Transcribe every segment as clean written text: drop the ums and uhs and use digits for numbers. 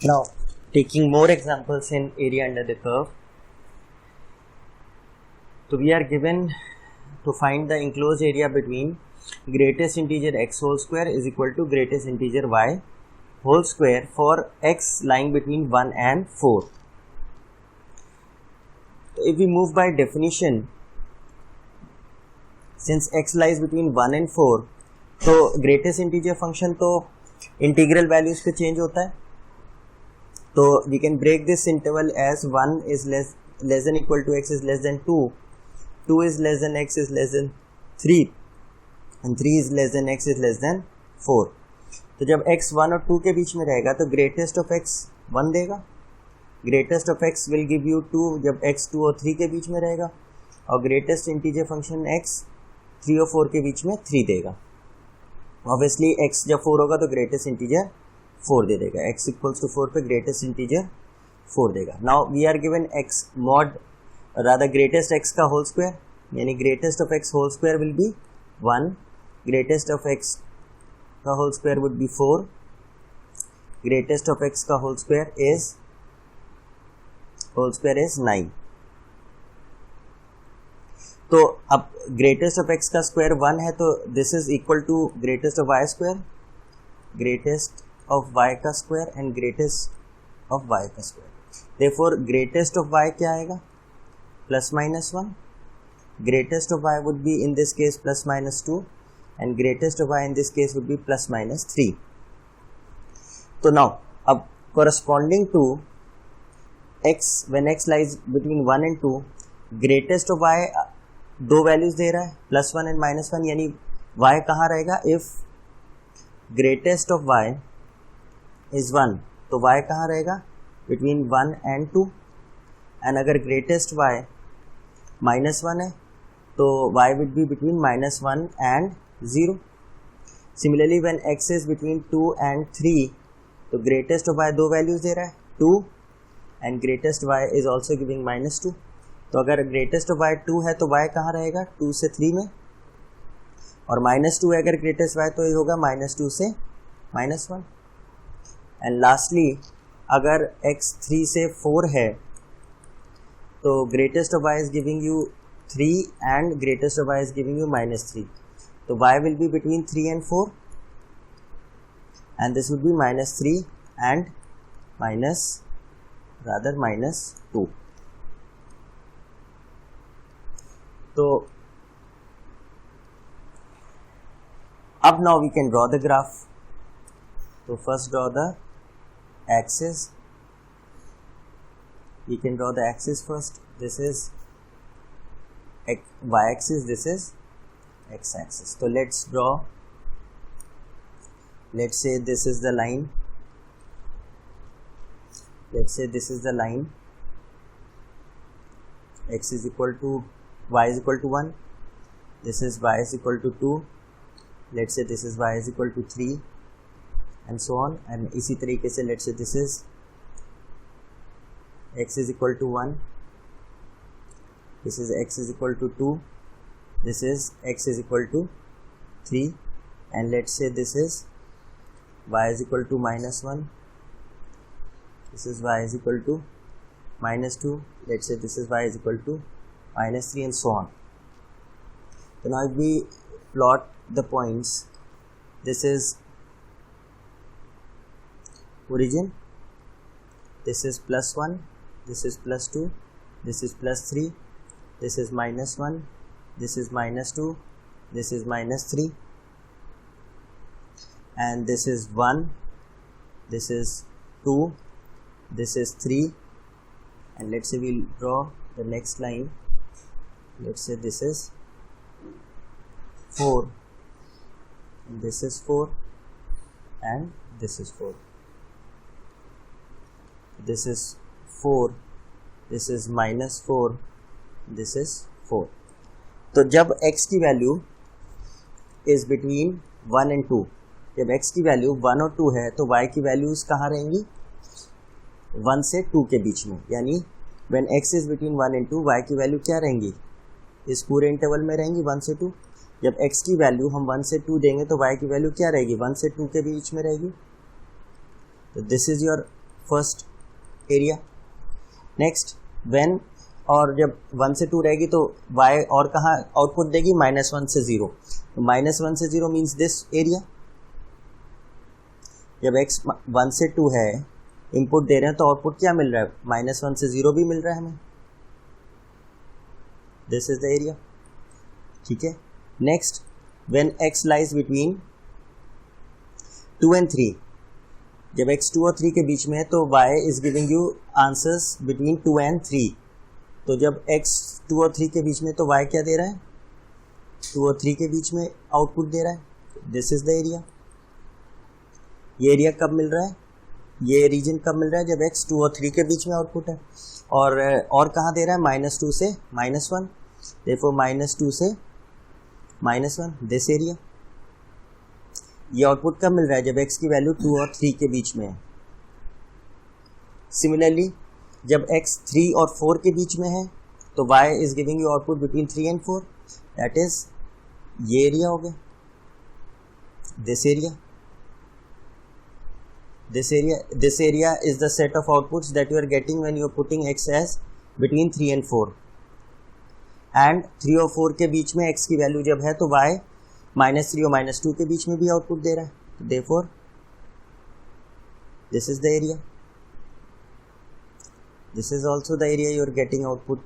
Now, taking more examples in area under the curve. So we are given to find the enclosed area between greatest integer x whole square is equal to greatest integer y whole square for x lying between 1 and 4. So if we move by definition, since x lies between 1 and 4, तो greatest integer function तो integral values पे change होता है. तो we can break this interval as 1 is less than equal to x is less than 2, 2 is less than x is less than 3 and 3 is less than x is less than 4. तो जब x 1 और 2 के बीच में रहेगा तो greatest of x 1 देगा, greatest of x will give you 2 जब x 2 और 3 के बीच में रहेगा, और ग्रेटेस्ट इंटीजर फंक्शन x 3 और 4 के बीच में 3 देगा. ऑब्वियसली x जब 4 होगा तो ग्रेटेस्ट इंटीजर 4 दे देगा, x इक्वल्स टू 4 पे ग्रेटेस्ट इंटीजर 4 देगा. Now we are given x mod rather greatest x का होल स्क्वायर, यानी greatest of x whole square will be 1, greatest of x का whole square would be 4, greatest of x का whole square is 9. तो अब greatest of x का square 1 है तो this is equal to greatest of y स्क्वायर, greatest of y का square and greatest of y का square. therefore greatest of y क्या आएगा, plus minus 1, greatest of y would be in this case plus minus 2 and greatest of y in this case would be plus minus 3. So now अब corresponding to x when x lies between 1 and 2, greatest of y दो values दे रहा है plus 1 and minus 1, यानी y कहाँ रहेगा, if greatest of y is 1 तो y कहाँ रहेगा between 1 and 2, and अगर greatest y minus 1 है तो y will be between minus 1 and 0. Similarly when x is between 2 and 3 तो greatest of y दो वैल्यूज दे रहा है 2 and greatest y is also giving minus 2. तो अगर greatest of y 2 है तो y कहाँ रहेगा 2 से 3 में, और minus 2 है अगर greatest y तो ये होगा minus 2 से minus 1. and lastly अगर x 3 से 4 है तो greatest of y is giving you 3 and greatest of y is giving you minus 3. तो y will be between 3 and 4 and this will be minus 3 and minus 2. तो अब now we can draw the graph. So first draw the axis. We can draw the axis first. This is y axis, this is x axis. So let's draw, let's say this is the line, let's say this is the line, x is equal to y is equal to 1, this is y is equal to 2, let's say this is y is equal to 3 and so on. and इसी तरीके से let's say this is x is equal to 1, this is x is equal to 2, this is x is equal to 3, and let's say this is y is equal to minus 1, this is y is equal to minus 2, let's say this is y is equal to minus 3 and so on. So now if we plot the points, this is origin, this is plus 1, this is plus 2, this is plus 3, this is minus 1, this is minus 2, this is minus 3, and this is 1, this is 2, this is 3, and let's say we'll draw the next line. Let's say this is 4, and this is 4, and this is 4. This is 4, this is minus 4, this is 4. तो जब x की value is between 1 and 2, जब x की value 1 और 2 है तो y की values कहाँ रहेंगी 1 से 2 के बीच में, यानी when x is between 1 and 2 y की वैल्यू क्या रहेंगी इस पूरे इंटरवल में रहेंगी 1 से 2. जब x की वैल्यू हम 1 से 2 देंगे तो y की वैल्यू क्या रहेगी 1 से 2 के बीच में रहेगी. तो this is your first area. Next when, और जब 1 से 2 रहेगी तो y और कहाँ आउटपुट देगी, -1 से 0। तो -1 से 0 मीन्स दिस एरिया। जब x 1 से 2 है, इनपुट दे रहे हैं, तो आउटपुट क्या मिल रहा है, -1 से 0 भी मिल रहा है हमें। दिस इज द एरिया, ठीक है। Next when x lies between 2 and 3, जब x 2 और 3 के बीच में है तो y is giving you answers between 2 and 3। तो जब x 2 और 3 के बीच में तो y क्या दे रहा है, 2 और 3 के बीच में आउटपुट दे रहा है। This is the area. ये एरिया कब मिल रहा है, ये रीजन कब मिल रहा है, जब x 2 और 3 के बीच में आउटपुट है। और कहाँ दे रहा है, -2 से -1, therefore -2 से -1, दिस एरिया। ये आउटपुट कब मिल रहा है, जब x की वैल्यू 2 और 3 के बीच में है। सिमिलरली जब x 3 और 4 के बीच में है तो y is giving you output between 3 and 4, that is ये एरिया हो गया, this area. This area is the set of outputs that you are getting when you are putting x as between 3 and 4, and 3 और 4 के बीच में x की value जब है तो y -3 और -2 के बीच में भी आउटपुट दे रहा है। तो therefore this is the area, this is also the area you are getting output।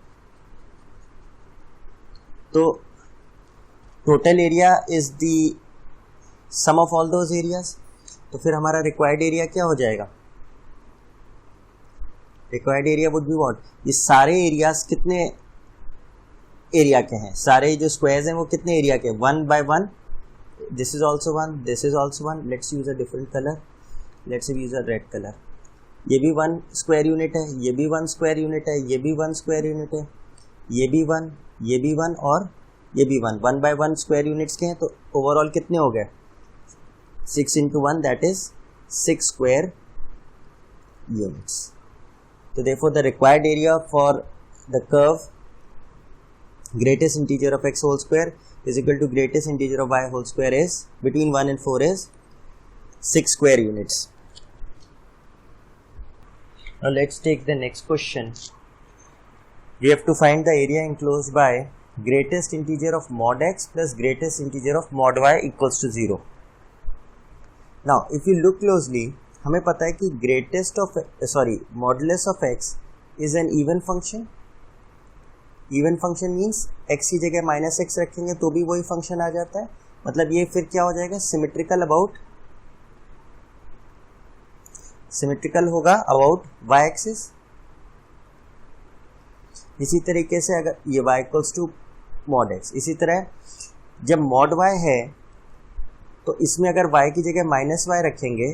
तो total area is the sum of all those areas। तो फिर हमारा रिक्वायर्ड एरिया क्या हो जाएगा, required area would be what, ये सारे एरियाज कितने एरिया के हैं, सारे जो स्क्वायर्स हैं वो कितने एरिया के, 1 by 1। This is also 1, this is also 1। Let's use a different colour, let's use a red colour. ये भी 1 स्क्वायर यूनिट है, ये भी 1 स्क्वायर यूनिट है, ये भी 1 स्क्वायर यूनिट है, ये भी 1, ये भी 1 और ये भी 1, 1 by 1 स्क्वायर यूनिट्स के हैं। तो ओवरऑल कितने हो गए, 6 into 1, that is 6 square units। So therefore the required area for the curve greatest integer of x whole square is equal to greatest integer of y whole square is between 1 and 4 is 6 square units। Now let's take the next question। We have to find the area enclosed by greatest integer of mod x plus greatest integer of mod y equals to 0। Now if you look closely, हमें पता है कि modulus of x is an even function। even function means x की जगह -x रखेंगे तो भी वही फंक्शन आ जाता है। मतलब ये फिर क्या हो जाएगा, सिमेट्रिकल होगा अबाउट y एक्सिस। इसी तरीके से अगर ये y equals to mod x, इसी तरह जब मॉड y है तो इसमें अगर y की जगह -y रखेंगे,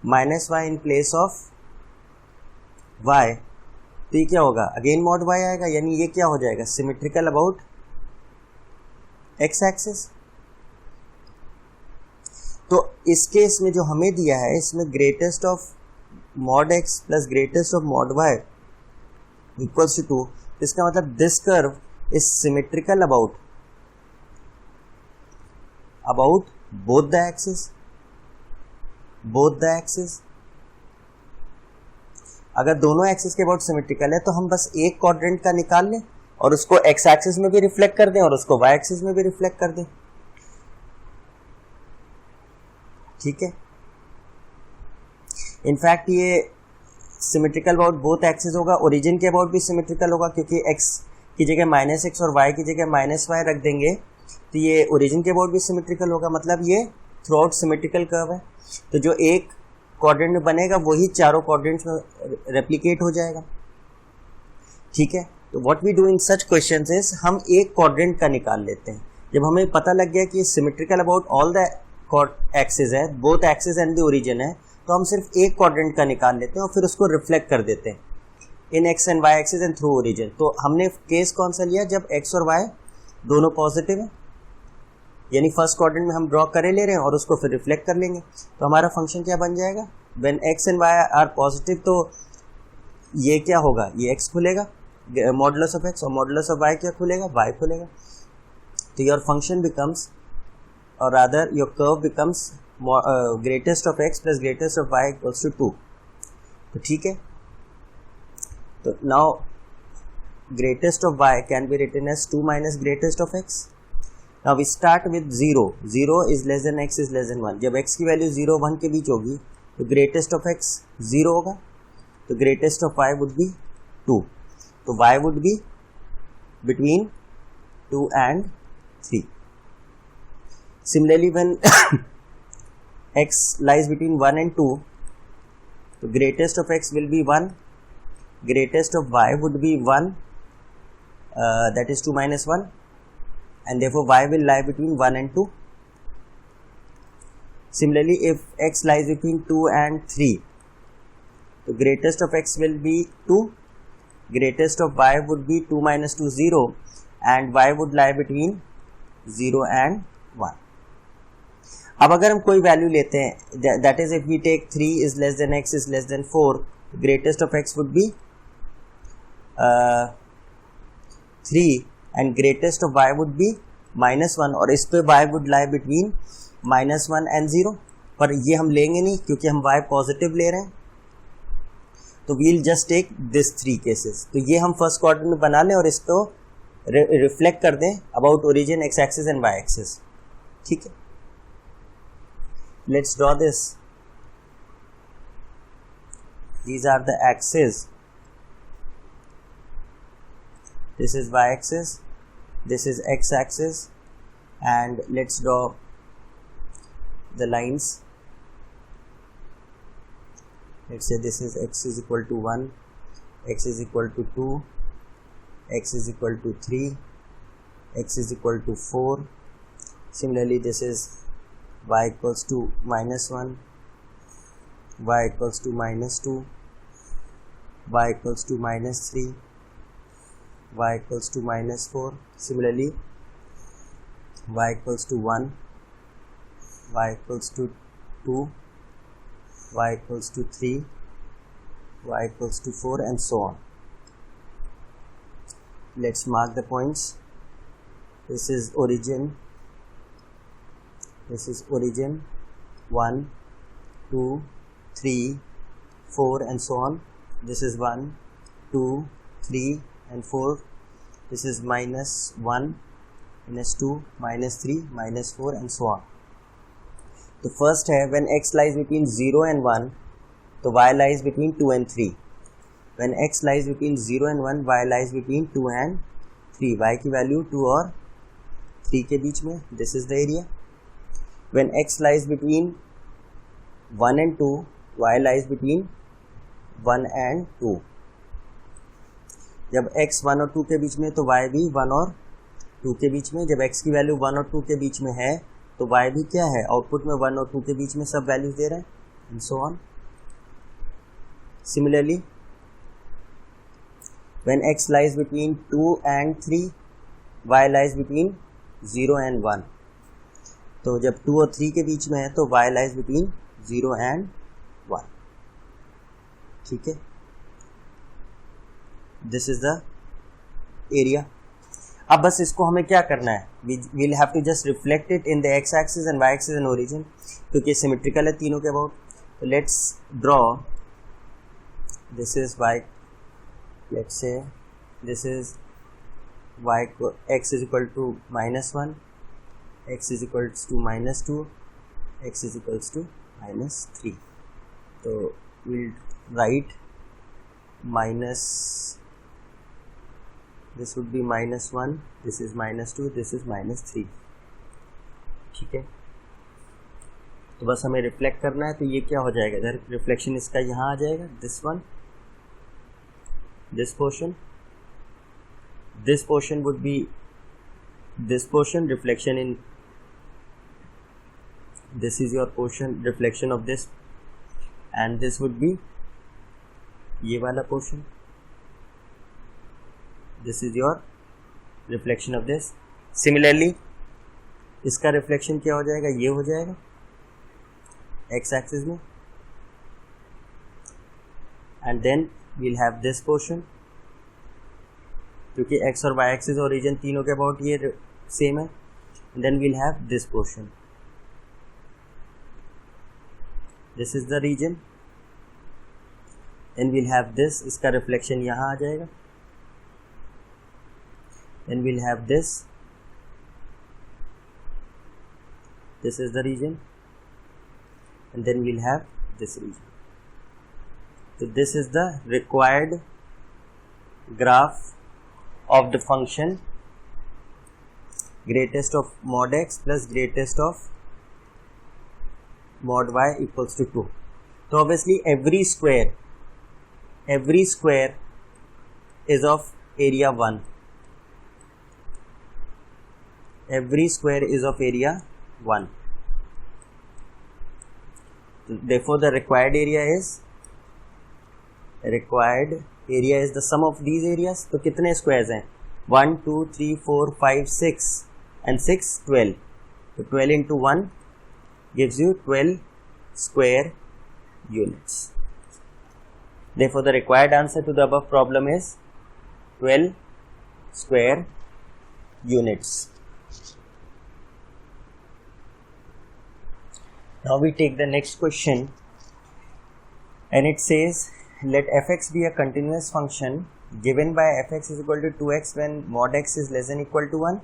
-y in place of y, तो ये क्या होगा, अगेन मॉड y आएगा, यानी ये क्या हो जाएगा, सिमेट्रिकल अबाउट x एक्सिस। तो इस केस में जो हमें दिया है, इसमें greatest of mod x plus greatest of mod y equals to 2। इसका मतलब this curve is symmetrical about both the axes। अगर दोनों एक्सिस के अबाउट सिमेट्रिकल है तो हम बस एक क्वाड्रेंट का निकाल लें और उसको x एक्सिस में भी रिफ्लेक्ट कर दें और उसको y एक्सिस में भी रिफ्लेक्ट कर दें, ठीक है। इनफैक्ट ये सिमेट्रिकल अबाउट बोथ एक्सिस होगा, ओरिजिन के अबाउट भी सिमेट्रिकल होगा, क्योंकि x की जगह -x और y की जगह -y रख देंगे तो ये ओरिजिन के अबाउट भी सिमेट्रिकल होगा। मतलब ये थ्रू आउट सिमेट्रिकल कर्व है। तो जो एक क्वाड्रेंट में बनेगा वही चारों क्वाड्रेंट्स में रेप्लिकेट हो जाएगा, ठीक है। तो what we do in such questions is, हम एक क्वाड्रेंट का निकाल लेते हैं। जब हमें पता लग गया कि symmetrical about all the axis है, both axis and the origin है, तो हम सिर्फ एक क्वाड्रेंट का निकाल लेते हैं और फिर उसको रिफ्लेक्ट कर देते हैं in x and y axis and through origin. तो हमने केस कौन सा लिया, जब एक्स और वाई दोनों पॉजिटिव है, यानी फर्स्ट क्वाड्रेंट में हम ड्रॉ करे ले रहे हैं और उसको फिर रिफ्लेक्ट कर लेंगे। तो हमारा फंक्शन क्या बन जाएगा, when x and y are positive, तो ये क्या होगा, ये एक्स खुलेगा मॉडुलस ऑफ एक्स, और मॉडुलस ऑफ वाई क्या खुलेगा, वाई खुलेगा। तो योर फंक्शन बिकम्स, और rather your curve becomes greatest of x plus greatest of y equals to 2। तो ठीक है, तो now greatest of y can be written as 2 minus greatest of x. Now we start with 0. 0 is less than x is less than 1. जब x की value 0 1 के बीच होगी तो greatest of x 0 होगा, तो greatest of y would be 2. तो y would be between 2 and 3. Similarly, when x lies between 1 and 2, तो greatest of x will be 1, greatest of y would be 1, that is 2 minus 1, and therefore y will lie between 1 and 2. Similarly, if x lies between 2 and 3, the greatest of x will be 2, greatest of y would be 2 minus 2 0, and y would lie between 0 and 1. अब अगर हम कोई value लेते हैं, that is if we take 3 is less than x is less than 4, greatest of x would be 3 and greatest of y would be -1, और इस पे y would lie between -1 and 0, पर ये हम लेंगे नहीं क्योंकि हम y पॉजिटिव ले रहे हैं, तो we'll just take this 3 cases. तो ये हम फर्स्ट क्वाड्रेंट में बना लें और इसको रिफ्लेक्ट कर दें about origin x axis and y axis. ठीक है, let's draw this. These are the axes. This is y axis, this is x axis, and let's draw the lines. Let's say this is x is equal to 1, x is equal to 2, x is equal to 3, x is equal to 4. Similarly, this is y equals to -1, y equals to -2, y equals to -3, y equals to -4. Similarly, y equals to 1, y equals to 2, y equals to 3, y equals to 4, and so on. Let's mark the points. This is origin, this is origin 1, 2, 3, 4, and so on. This is 1, 2, 3 and 4. This is -1, -2, -3, -4, and so on. तो first है when x lies between 0 and 1, तो y lies between 2 and 3. When x lies between 0 and 1, y lies between 2 and 3. y की value 2 और 3 के बीच में. This is the area. When x lies between 1 and 2, y lies between 1 and 2. जब x 1 और 2 के बीच में तो y भी 1 और 2 के बीच में. जब x की वैल्यू 1 और 2 के बीच में है तो y भी क्या है, आउटपुट में 1 और 2 के बीच में सब वैल्यूज दे रहे हैं, and so on. Similarly when x lies between 2 and 3, y lies between 0 and 1. तो जब 2 और 3 के बीच में है तो y लाइज बिटवीन 0 and 1. ठीक है, दिस इज द एरिया. अब बस इसको हमें क्या करना है, we'll have to just reflect it in the x axis and y axis and origin, क्योंकि सिमेट्रिकल है तीनों के अबाउट. तो let's draw, this is y, let's say this is y, x is equal to -1, x is equals to -2, x is equals to -3. तो we'll write this would be -1, this is -2, this is -3. ठीक है, तो बस हमें reflect करना है. तो ये क्या हो जाएगा, इधर रिफ्लेक्शन इसका यहाँ आ जाएगा, this one, this portion would be this portion, reflection in this is your portion, reflection of this, and this would be ये वाला portion, this is your reflection of this. Similarly इसका रिफ्लेक्शन क्या हो जाएगा, ये हो जाएगा x axis में, and then we'll have this portion, क्योंकि x और y axis और रीजन तीनों के अबाउट ये सेम है, and then we'll have this portion, this is the region, then we'll have this, इसका रिफ्लेक्शन यहाँ आ जाएगा, then we'll have this is the region, and then we'll have this region. So this is the required graph of the function greatest of mod x plus greatest of mod y equals to 2. So obviously every square is of area 1. Every square is of area 1. Therefore the required area is the sum of these areas. तो कितने squares हैं? 1 2 3 4 5 6 and 6 12. So 12 into 1 gives you 12 square units. Therefore the required answer to the above problem is 12 square units. Now we take the next question, and it says let fx be a continuous function given by fx is equal to 2x when mod x is less than equal to 1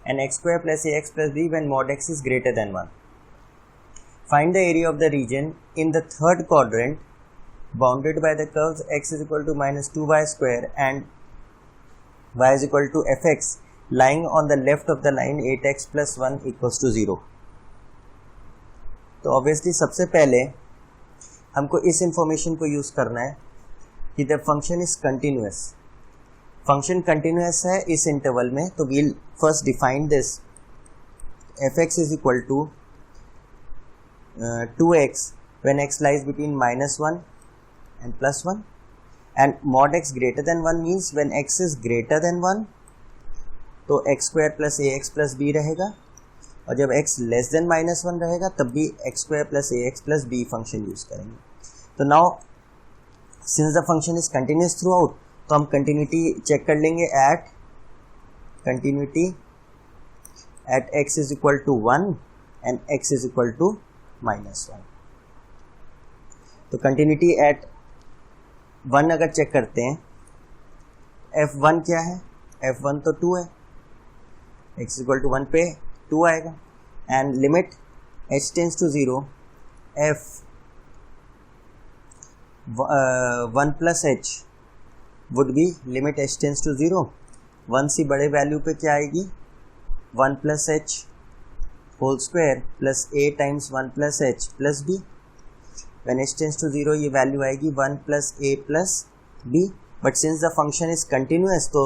and x square plus ax plus b when mod x is greater than 1. Find the area of the region in the third quadrant bounded by the curves x is equal to minus 2y square and y is equal to fx lying on the left of the line 8x plus 1 equals to 0. तो obviously सबसे पहले हमको इस information को use करना है कि the function is continuous. Function continuous है इस इंटरवल में, तो we'll first define this f x is equal to 2x when x lies between -1 and +1, and mod x greater than 1 means when x is greater than 1 तो x square plus ax plus b रहेगा, और जब x less than -1 रहेगा तब भी x square plus ax plus b function use करेंगे. तो now since the function is continuous throughout, तो हम कंटिन्यूटी चेक कर लेंगे at x is equal to 1 and x is equal to -1. तो कंटिन्यूटी एट 1 अगर चेक करते हैं, f1 क्या है? f1 तो 2 है, x इज इक्वल टू 1 पे 2 आएगा, and limit h tends to 0 f 1 plus h would be limit h tends to 0. 1 से बड़े वैल्यू पे क्या आएगी? 1 plus h whole square plus a times 1 plus h plus b. When h tends to 0 ये value आएगी 1 plus a plus b. But since the function is continuous तो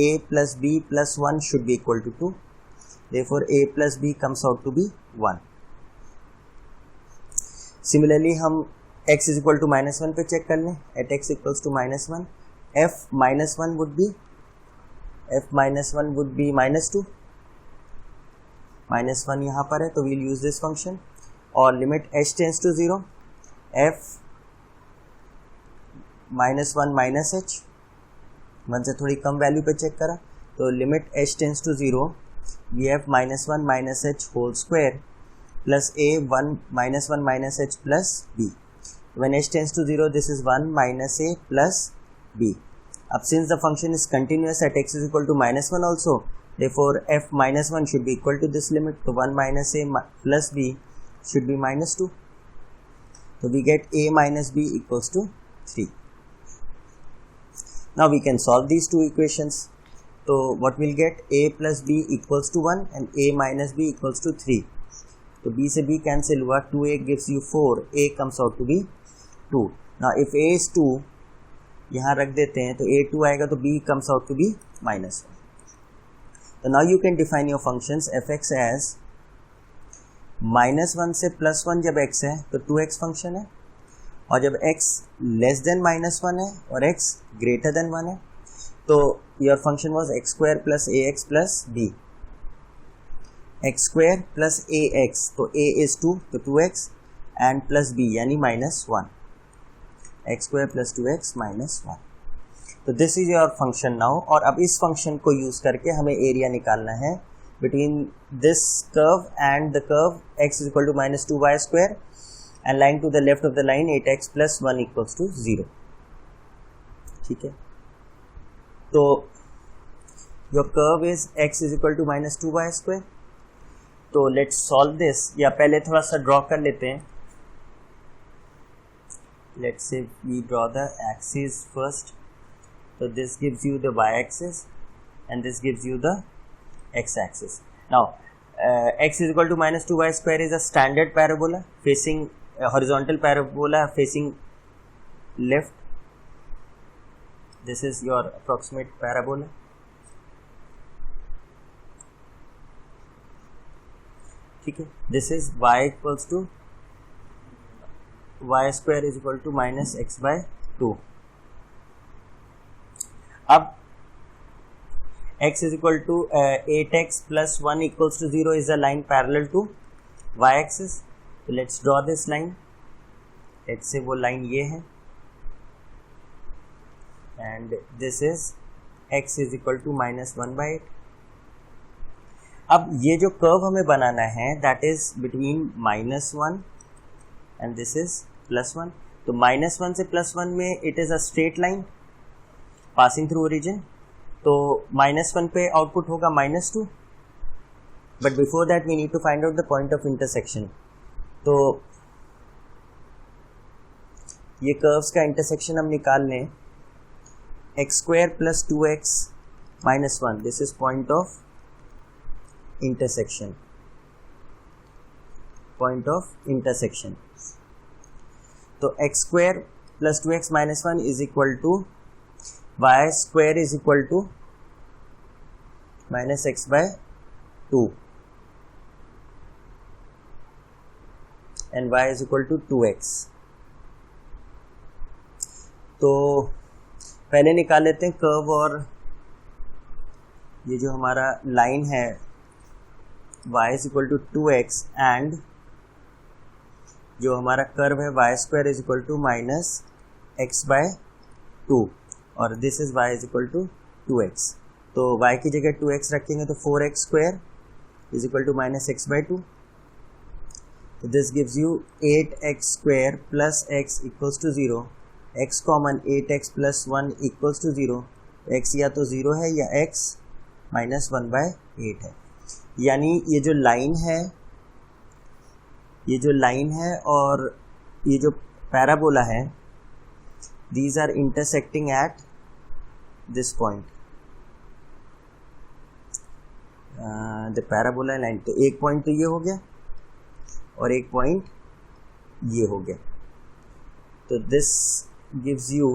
a plus b plus 1 should be equal to 2. Therefore a plus b comes out to be 1. Similarly हम x is equal to -1 पे check कर लें. At x equals to -1, f -1 would be -2. -1 यहाँ पर है तो we'll use this function, और limit h tends to 0 f -1 minus h, 1 से थोड़ी कम वैल्यू पे चेक करा तो limit h tends to 0 we have -1 minus h whole square plus a 1 minus h plus b. When h tends to 0 this is 1 minus a plus b. अब since the function is continuous at x is equal to -1 also, therefore f -1 should be equal to this limit, so 1 minus a plus b should be -2. So we get a minus b equals to 3. Now we can solve these two equations. तो what we'll get? a plus b equals to 1 and a minus b equals to 3. तो b से b cancel हुआ, 2a gives you 4, a comes out to be 2. Now if a is 2 यहाँ रख देते हैं तो a 2 आएगा तो b comes out to be -1. So now you can define your functions fx as -1 से +1 जब x है तो 2x फंक्शन है, और जब x लेस देन -1 है और x ग्रेटर देन 1 है तो your function was x square plus ax plus b. x square plus ax, तो a is 2 तो 2x and plus b यानी -1. x square plus 2x minus 1. तो this is your function now. और अब इस function को यूज करके हमें एरिया निकालना है between this curve and the curve x is equal to -2y square and lying to the left of the line 8x plus 1 equals to 0. ठीक है, तो your curve is x is equal to minus 2y square. तो let's solve this, या पहले थोड़ा सा draw कर लेते हैं. Let's say we draw the axis first. So this gives you the y-axis and this gives you the x-axis. Now x is equal to minus 2y square is a standard parabola facing horizontal parabola facing left. This is your approximate parabola. ठीक है, this is y equals to y square is equal to minus x by 2. अब x is equal to 8x plus 1 equals to 0 is a line parallel to y axis. So let's draw this line. Let's say वो line ये है and this is x is equal to minus 1 by 8. अब ये जो curve हमें बनाना है that is between minus 1 and this is plus 1. तो minus 1 से plus 1 में it is a straight line passing through origin. तो -1 पे आउटपुट होगा -2. But before that we need to find out the point of intersection. तो ये curves का intersection हम निकाल लें. x² plus 2x minus 1, this is point of intersection. Point of intersection. तो x² plus 2x minus 1 is equal to y square is equal to minus x by 2 and y is equal to 2x. तो पहले निकाल लेते हैं curve, और ये जो हमारा लाइन है y is equal to 2x and जो हमारा कर्व है y square is equal to minus x by 2 और this is y is equal to 2x. तो y की जगह 2x रखेंगे तो 4x square is equal to minus x by 2. तो this gives you 8x square plus x equals to 0. x common 8x plus 1 equals to 0. x या तो 0 है या x माइनस 1 बाय 8 है. यानी ये जो लाइन है और ये जो पैराबोला है, these are intersecting at this point. The parabola line. तो एक पॉइंट तो ये हो गया और एक पॉइंट ये हो गया. तो this gives you,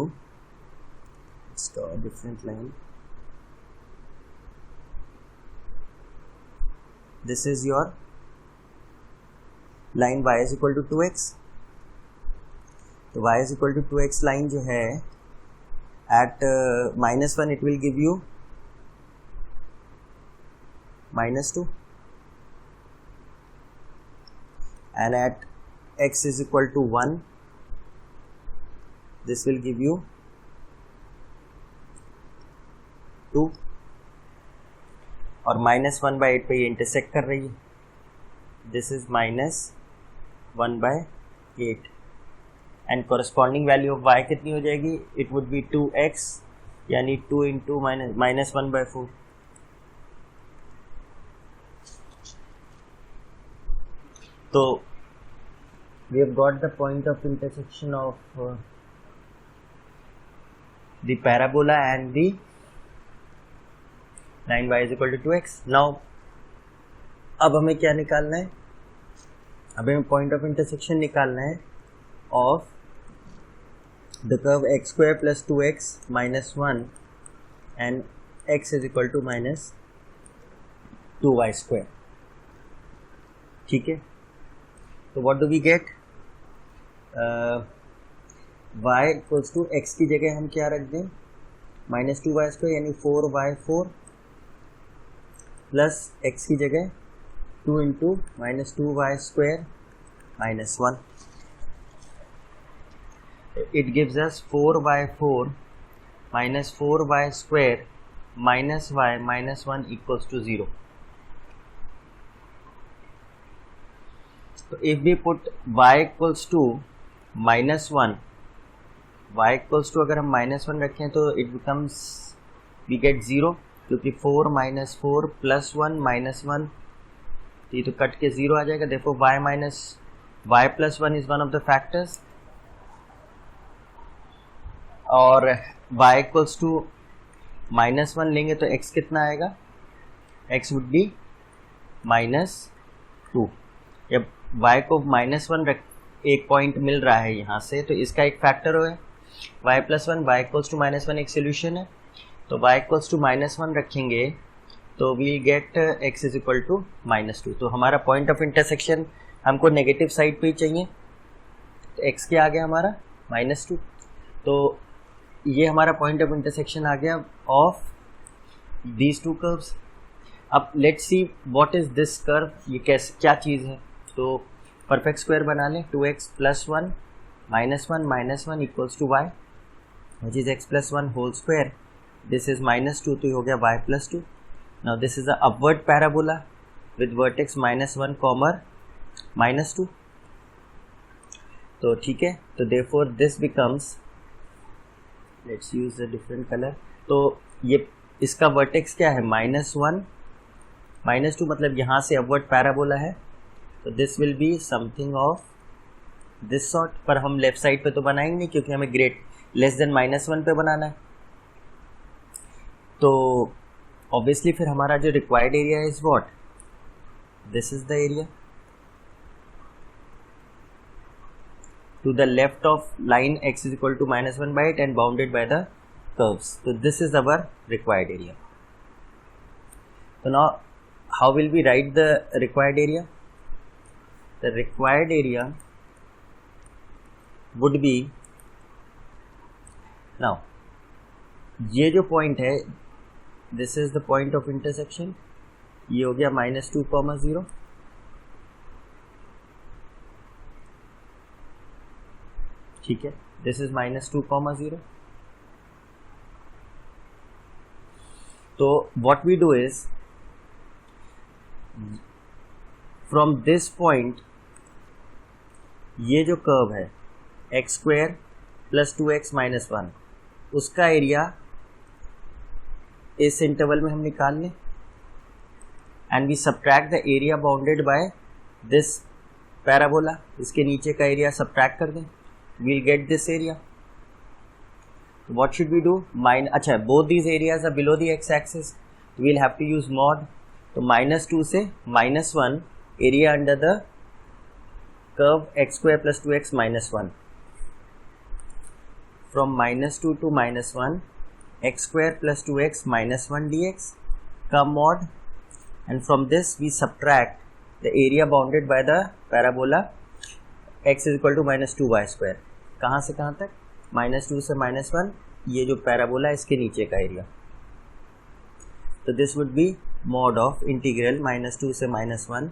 let's draw a different line. This is your line y is equal to 2x. तो y is equal to 2x line जो है at -1 it will give you -2 and at x is equal to 1 this will give you 2 और -1 by 8 पे ये intersect कर रही है. This is -1 by 8 and corresponding value of y कितनी हो जाएगी? इट वुड बी 2x, यानी 2 इंटू माइनस 1 बाई 4. तो we have got the point of intersection of the parabola and the line y is equal to 2x. Now अब हमें क्या निकालना है? अब हमें पॉइंट ऑफ इंटरसेक्शन निकालना है of the curve x square plus 2x minus 1 and x is equal to minus 2y square. ठीक है, तो what do we get? y equals to x की जगह हम क्या रख दें? minus 2y square यानी 4y4 प्लस x की जगह 2 into minus 2y square minus 1. It gives us 4y4 minus 4y square minus y minus 1 equals to 0. So if we put y equals to minus 1 y equals to अगर हम -1 रखें तो it becomes we get 0, क्योंकि 4 - 4 + 1 -1 ये तो cut के 0 आ जाएगा। देखो y + 1 is one of the factors, और y इक्वल्स टू -1 लेंगे तो x कितना आएगा, x वुड बी -2। जब y को -1 एक पॉइंट मिल रहा है यहाँ से, तो इसका एक फैक्टर है y + 1, y इक्वल्स टू -1 एक सोल्यूशन है। तो y इक्वल्स टू -1 रखेंगे तो we get x is equal to -2। तो हमारा पॉइंट ऑफ इंटरसेक्शन हमको नेगेटिव साइड पे ही चाहिए, तो x क्या आ गया हमारा -2। तो ये हमारा पॉइंट ऑफ इंटरसेक्शन आ गया ऑफ दीज टू कर्व्स। अब let's see what is this curve, ये क्या चीज़ है। तो परफेक्ट स्क्वायर बना लें, 2x + 1 -1 -1 equals to y which is x + 1 whole square. This is -2, तो ये हो गया y + 2। Now this is a upward parabola with vertex -1, -2। तो ठीक है, तो therefore this becomes, let's use a different colour. तो ये इसका वर्टेक्स क्या है, -1 -2, मतलब यहाँ से अपवर्ड पैराबोला है। तो this will be something of this sort, पर हम लेफ्ट साइड पे तो बनाएंगे नहीं, क्योंकि हमें ग्रेट लेस देन -1 पे बनाना है। तो ऑब्वियसली फिर हमारा जो required area is what, this is the area to the left of line x is equal to -1/8 and bounded by the curves. So this is our required area. So now how will we write the required area? The required area would be, now ये जो point है, this is the point of intersection, ये हो गया -2, 0। ठीक है, this is -2, 0। तो what we do is, from this point ये जो कर्व है x² + 2x - 1, उसका एरिया इस इंटरवल में हम निकाल लें, and we subtract the area bounded by this parabola. इसके नीचे का एरिया सब्ट्रैक्ट कर दें, we'll get this area. What should we do? अच्छा, both these areas are below the x-axis, we'll have to use mod. तो -2 से -1 area under the curve x² + 2x - 1, from -2 to -1 x² + 2x - 1 dx का mod, and from this we subtract the area bounded by the parabola x is equal to -2y²। कहाँ से कहाँ तक, -2 से -1, ये जो पैराबोला इसके नीचे का एरिया। तो this would be mod of integral -2 से -1,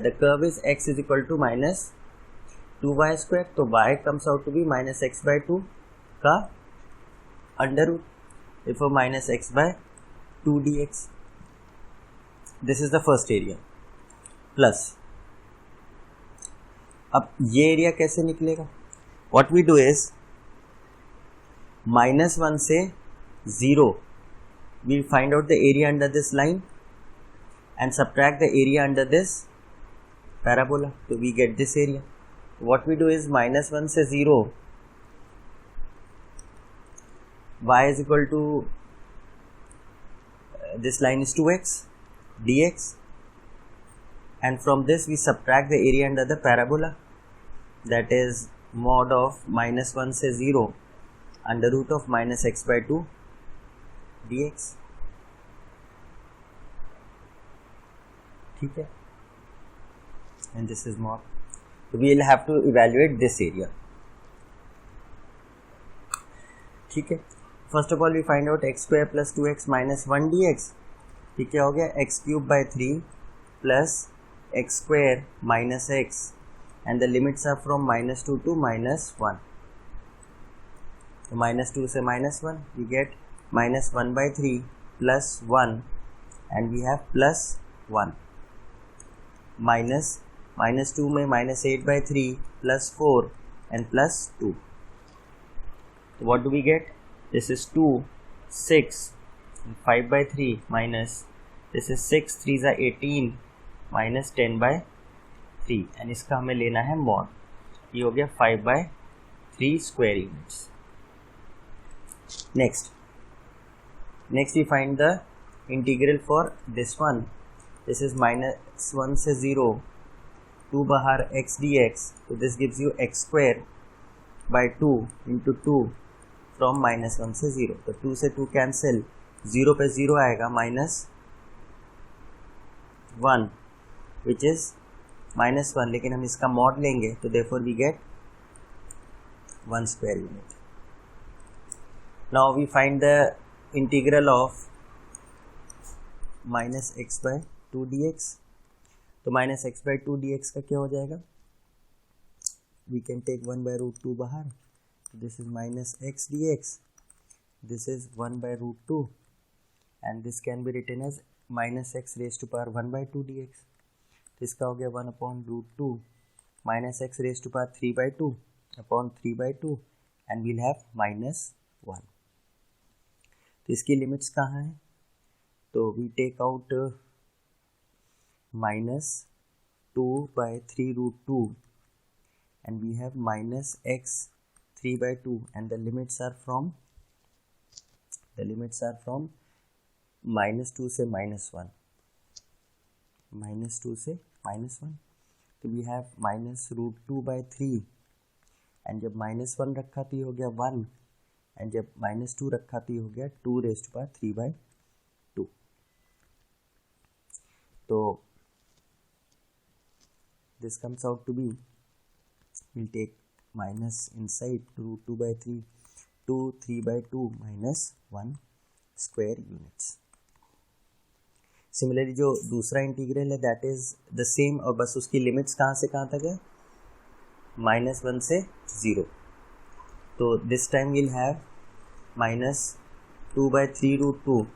the curve is x is equal to -2y²। तो y comes out to be -x/2 का under root, therefore -x/2 dx। This is the first area plus. अब ये area कैसे निकलेगा, what we do is -1 से 0 we'll find out the area under this line and subtract the area under this parabola, so we get this area. What we do is -1 से 0 y is equal to this line is 2x dx, and from this we subtract the area under the parabola, that is mod of -1 से 0 under root of -x/2 dx। ठीक है, and this is mod, so we will have to evaluate this area। ठीक है, first of all we find out x² + 2x - 1 dx। ठीक है, हो गया x³/3 plus x² - x, and the limits are from -2 to -1। So -2 से -1 we get -1/3 plus 1, and we have plus 1, -2 में -8/3 plus 4 and plus 2। what do we get? This is 2, 6, 5 by 3 minus this is 6, 3 are 18 minus 10 by 3 and इसका हमें लेना है mod. ये हो गया 5 by 3 square units. Next we find the integral for this one. This is minus 1 से 0 2 बाहर x dx, so this gives you x square by 2 into 2 from minus 1 से 0. तो 2 से 2 कैंसिल, 0 पे 0 आएगा minus 1 which is minus 1, लेकिन हम इसका मॉड लेंगे तो therefore we get 1 square unit. Now we find the integral of minus x by 2 dx. तो minus x by 2 dx का क्या हो जाएगा? We can take 1 by root 2 बाहर. This is minus x dx. This is 1 by root 2. And this can be written as minus x raised to power 1 by 2 dx. तो इसका हो गया 1 upon root 2 minus x raised to power 3 by 2 upon 3 by 2 and we'll have minus 1. तो इसकी limits कहाँ हैं? तो we take out minus 2 by 3 root 2 and we have minus x 3 by 2 and the limits are from minus 2 से minus 1, minus 2 से minus 1. तो we have minus root 2 by 3 and जब minus 1 रखा तो ये हो गया 1 and जब minus 2 रखा तो ये हो गया 2 raised to power 3 by 2. तो this comes out to be, we'll take minus inside root 2 by 3, 2 3 by 2 minus 1 square units. Similarly जो दूसरा इंटीग्रल है that is the same और बस उसकी लिमिट्स कहाँ से कहाँ तक है? minus 1 से 0. तो this time we'll have minus 2 by 3 root 2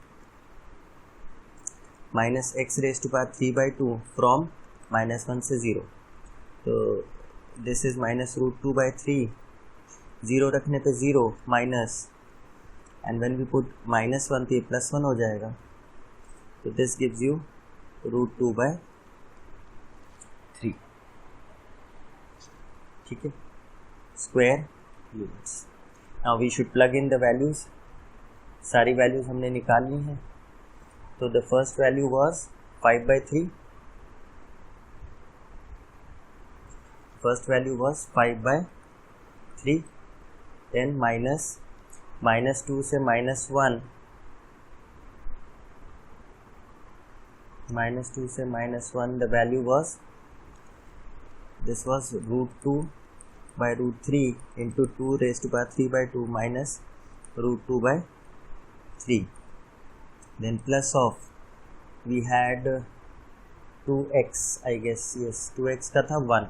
minus x raised to power 3 by 2 from minus 1 से 0. तो this is minus root 2 by 3, 0 रखने पे 0 minus and when we put minus 1 तो ये plus 1 हो जाएगा. तो this gives you root 2 by 3. ठीक है, square units. Now we should plug in the values. सारी values हमने निकालनी है. तो the first value was 5 by 3. First value was 5 by 3. Then minus 2 से minus 1. Minus 2 से minus 1 the value was, this was root 2 by root 3 into 2 raised to power 3 by 2 minus root 2 by 3. Then plus of, we had 2x I guess, yes 2x का था 1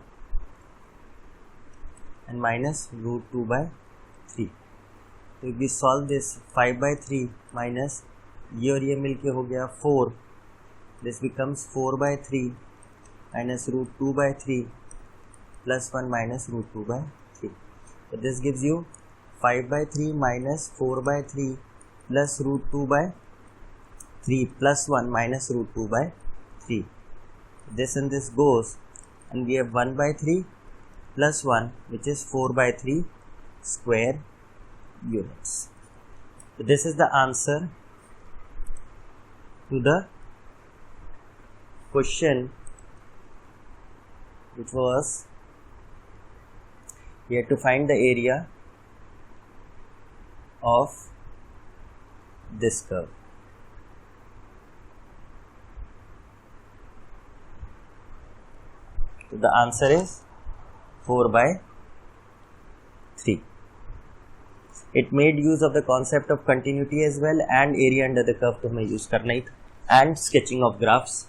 and minus root 2 by 3. तो if we solve this 5 by 3 minus ये और ये मिलके हो गया 4. This becomes 4 by 3 minus root 2 by 3 plus 1 minus root 2 by 3. So this gives you 5 by 3 minus 4 by 3 plus root 2 by 3 plus 1 minus root 2 by 3. This and this goes and we have 1 by 3 plus 1 which is 4 by 3 square units. So this is the answer to the question which was, we had to find the area of this curve. So the answer is 4 by 3. It made use of the concept of continuity as well and area under the curve तो हमें use करना ही था and sketching of graphs.